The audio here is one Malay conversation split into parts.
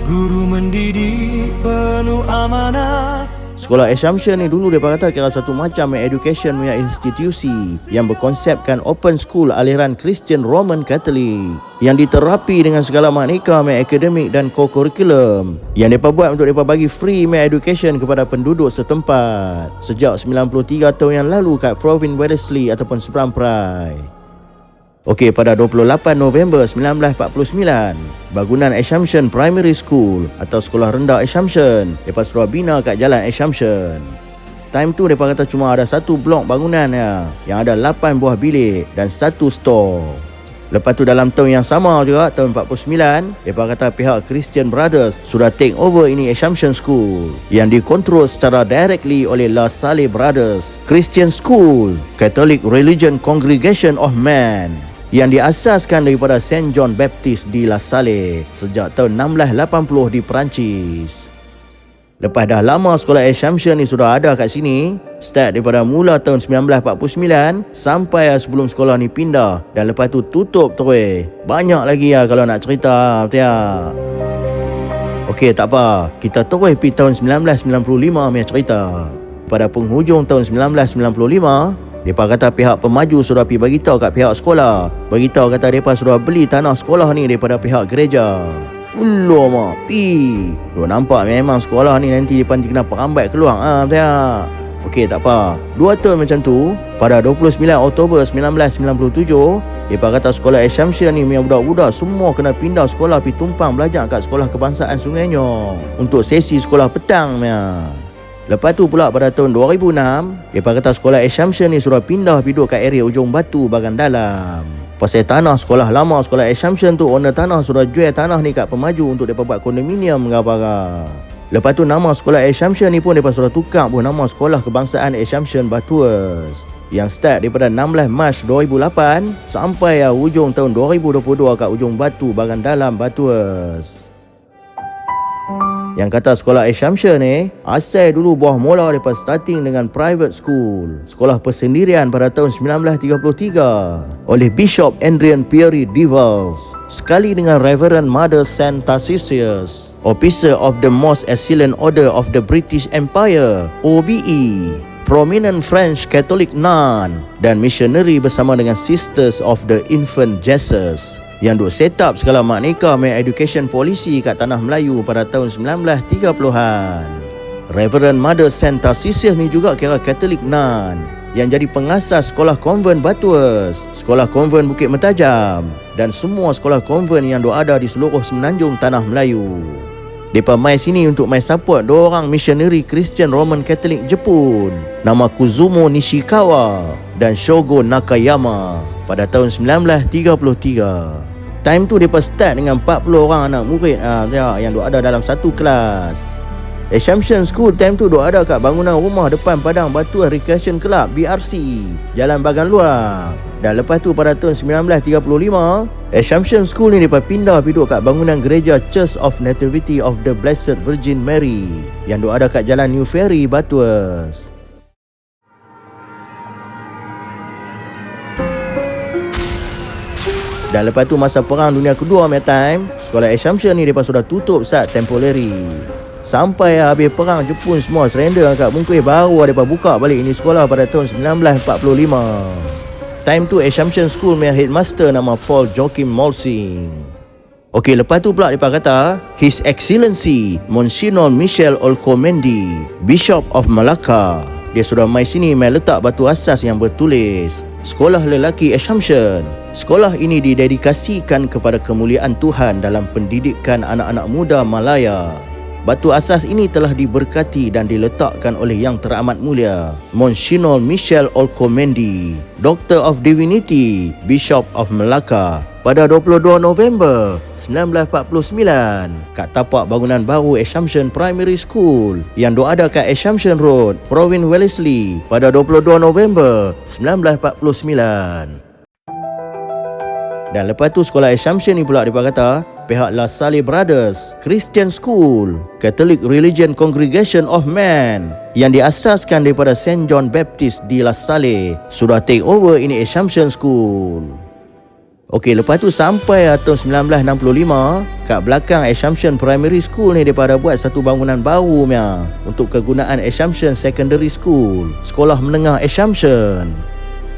Guru mendidik penuh amanah. Sekolah Assumption ni dulu dia kata kira satu macam education punya institusi yang berkonsepkan open school aliran Christian Roman Catholic yang diterapi dengan segala maknika akademik dan co-curriculum yang mereka buat untuk mereka bagi free education kepada penduduk setempat sejak 93 tahun yang lalu kat Province Wellesley ataupun Seberang Perai. Okey, pada 28 November 1949, bangunan Assumption Primary School atau Sekolah Rendah Assumption mereka suruh bina kat Jalan Assumption. Time tu mereka kata cuma ada satu blok bangunan yang ada 8 buah bilik dan satu store. Lepas tu dalam tahun yang sama juga, tahun 49, mereka kata pihak Christian Brothers sudah take over ini Assumption School yang dikontrol secara directly oleh La Salle Brothers Christian School, Catholic Religion Congregation of Man, yang diasaskan daripada St. John Baptist di La Salle sejak tahun 1680 di Perancis. Lepas dah lama sekolah Assumption ni sudah ada kat sini, start daripada mula tahun 1949 sampai sebelum sekolah ni pindah dan lepas tu tutup terus. Banyak lagi kalau nak cerita, betul tak? Okey, tak apa. Kita terus pergi tahun 1995 punya cerita. Pada penghujung tahun 1995, mereka kata pihak pemaju sudah pergi beritahu kat pihak sekolah. Beritahu kata mereka sudah beli tanah sekolah ni daripada pihak gereja. Mak, pi. Dia nampak memang sekolah ni nanti dia nanti kena perambat keluar. Betul tak? Okey, tak apa. 2 tahun macam tu, pada 29 Oktober 1997, mereka kata sekolah Assumption ni punya budak-budak semua kena pindah sekolah pergi tumpang belajar kat Sekolah Kebangsaan Sungai Nyong untuk sesi sekolah petang punya. Lepas tu pula pada tahun 2006, mereka kata sekolah Assumption ni sudah pindah duduk kat area Ujung Batu bahagian dalam. Pasal tanah sekolah lama sekolah Assumption tu, owner tanah sudah jual tanah ni kat pemaju untuk mereka buat kondominium apa-apa. Lepas tu nama sekolah Assumption ni pun mereka sudah tukar pun nama Sekolah Kebangsaan Assumption Batuas yang start daripada 16 Mac 2008 sampai hujung tahun 2022 kat Ujung Batu bahagian dalam Batuas. Yang kata sekolah Assumption ni asal dulu buah mula daripada starting dengan private school, sekolah persendirian pada tahun 1933 oleh Bishop Adrian Pierre Devils sekali dengan Reverend Mother Saint Tarcisius, Officer of the Most Excellent Order of the British Empire (OBE), prominent French Catholic nun dan missionary bersama dengan Sisters of the Infant Jesus yang duk set up segala maknika education policy kat tanah Melayu pada tahun 1930-an. Reverend Mother Saint Tarcisius ni juga kira Catholic nun yang jadi pengasas sekolah konven Batuas, sekolah konven Bukit Mentajam dan semua sekolah konven yang duk ada di seluruh semenanjung tanah Melayu. Mereka mai sini untuk mai support dua orang missionary Christian Roman Catholic Jepun nama Kuzumo Nishikawa dan Shogo Nakayama pada tahun 1933. Time tu mereka start dengan 40 orang anak murid yang duk ada dalam satu kelas. Assumption School time tu duk ada kat bangunan rumah depan Padang Batuan Recreation Club BRC, Jalan Bagan Luar. Dan lepas tu pada tahun 1935, Assumption School ni mereka pindah duduk kat bangunan gereja Church of Nativity of the Blessed Virgin Mary yang duk ada kat Jalan New Ferry Batuas. Dan lepas tu masa Perang Dunia Kedua time, sekolah Assumption ni mereka sudah tutup saat temporary. Sampai habis perang Jepun semua surrender kat Bungkui, baru mereka buka balik ini sekolah pada tahun 1945. Time tu Assumption School punya headmaster nama Paul Joachim Molsing. Okey, lepas tu pula mereka kata His Excellency Monsignor Michel Olcomendi, Bishop of Malacca, dia sudah mai sini mai letak batu asas yang bertulis Sekolah Lelaki Assumption. Sekolah ini didedikasikan kepada kemuliaan Tuhan dalam pendidikan anak-anak muda Malaya. Batu asas ini telah diberkati dan diletakkan oleh Yang Teramat Mulia Monsignor Michel Olcomendi, Doctor of Divinity, Bishop of Malacca pada 22 November 1949 kat tapak bangunan baru Assumption Primary School yang ada kat Assumption Road, Province Wellesley pada 22 November 1949. Dan lepas tu sekolah Assumption ni pula dia kata pihak La Salle Brothers Christian School, Catholic Religion Congregation of Man yang diasaskan daripada St. John Baptist di La Salle sudah take over ini Assumption School. Okey, lepas tu sampai tahun 1965, kat belakang Assumption Primary School ni daripada buat satu bangunan baru untuk kegunaan Assumption Secondary School, sekolah menengah Assumption.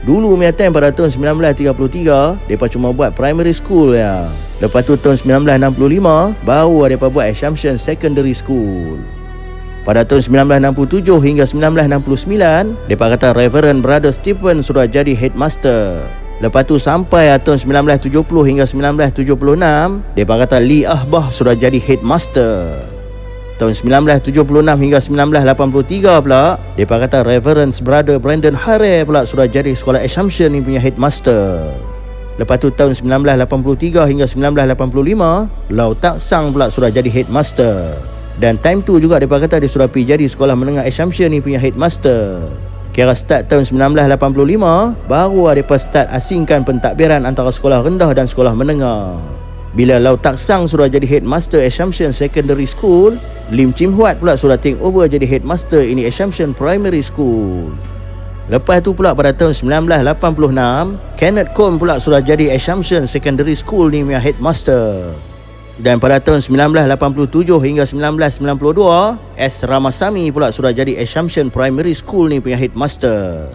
Dulu time pada tahun 1933, mereka cuma buat primary school Lepas tu tahun 1965, baru mereka buat Assumption Secondary School. Pada tahun 1967 hingga 1969, mereka kata Reverend Brother Stephen sudah jadi headmaster. Lepas tu sampai tahun 1970 hingga 1976, mereka kata Lee Ahbah sudah jadi headmaster. Tahun 1976 hingga 1983 pula, mereka kata Reverend Brother Brandon Hare pula sudah jadi sekolah Assumption ni punya headmaster. Lepas tu tahun 1983 hingga 1985, Lau Tak Sang pula sudah jadi headmaster. Dan time tu juga mereka kata dia sudah pergi jadi sekolah menengah Assumption ni punya headmaster. Kira start tahun 1985, baru mereka start asingkan pentadbiran antara sekolah rendah dan sekolah menengah. Bila Lau Tak Sang sudah jadi headmaster Assumption Secondary School, Lim Chim Huat pula sudah take over jadi headmaster ini Assumption Primary School. Lepas tu pula pada tahun 1986, Kenneth Kom pula sudah jadi Assumption Secondary School ni punya headmaster. Dan pada tahun 1987 hingga 1992, S. Ramasamy pula sudah jadi Assumption Primary School ni punya headmaster.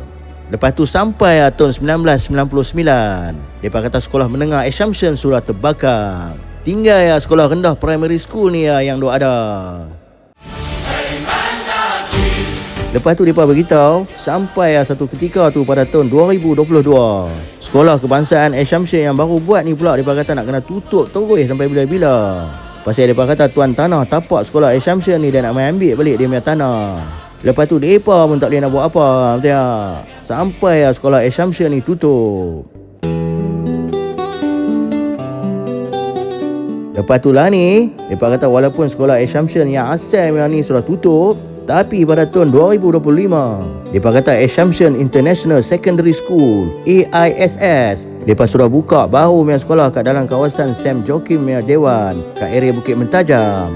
Lepas tu sampai tahun 1999, mereka kata sekolah menengah Assumption sudah terbakar. Tinggal sekolah rendah primary school ni yang ada. Lepas tu mereka beritahu, sampai satu ketika tu pada tahun 2022, sekolah kebangsaan Assumption yang baru buat ni pula mereka kata nak kena tutup terus sampai bila-bila. Pasal mereka kata tuan tanah tapak sekolah Assumption ni dan nak main ambil balik dia punya tanah. Lepas tu mereka pun tak boleh nak buat apa, betul tak? Sampai sekolah Assumption ni tutup. Lepas tu lah ni, mereka kata walaupun sekolah Assumption yang asal yang ni sudah tutup, tapi pada tahun 2025, mereka kata Assumption International Secondary School AISS, mereka sudah buka baru punya sekolah kat dalam kawasan Sam Joaquim punya Dewan kat area Bukit Mentajam.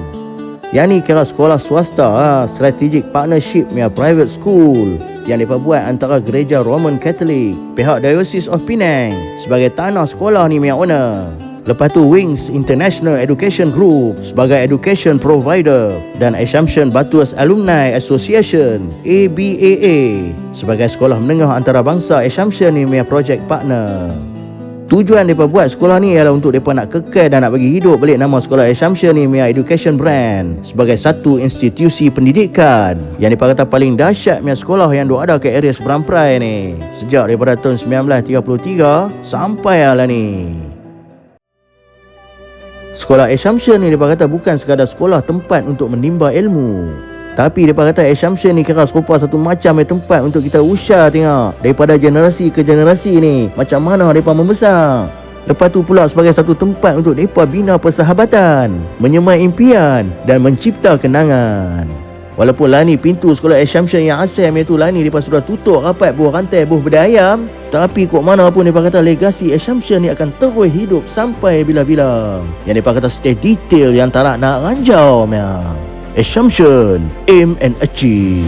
Yang ni kira sekolah swasta strategic partnership punya private school yang mereka buat antara gereja Roman Catholic, pihak Diocese of Penang sebagai tanah sekolah ni punya owner. Lepas tu Wings International Education Group sebagai education provider dan Assumption Batuas Alumni Association ABAA sebagai sekolah menengah antarabangsa Assumption ni punya project partner. Tujuan mereka buat sekolah ni ialah untuk mereka nak kekal dan nak bagi hidup balik nama sekolah Assumption ni punya education brand sebagai satu institusi pendidikan yang mereka kata paling dahsyat punya sekolah yang ada ke area Seberang ni sejak daripada tahun 1933 sampai lah ni. Sekolah Assumption ni mereka kata bukan sekadar sekolah tempat untuk menimba ilmu, tapi mereka kata Assumption ni kira serupa satu macam tempat untuk kita usah tengok daripada generasi ke generasi ni macam mana mereka membesar. Lepas tu pula sebagai satu tempat untuk mereka bina persahabatan, menyemai impian dan mencipta kenangan. Walaupun lah ni pintu sekolah Assumption yang asal itu lah ni mereka sudah tutup rapat buah rantai buah bedayam, tapi kok mana pun mereka kata legasi Assumption ni akan terus hidup sampai bila-bila. Yang mereka kata stay detail yang tak nak ranjau. Assumption, aim and achieve.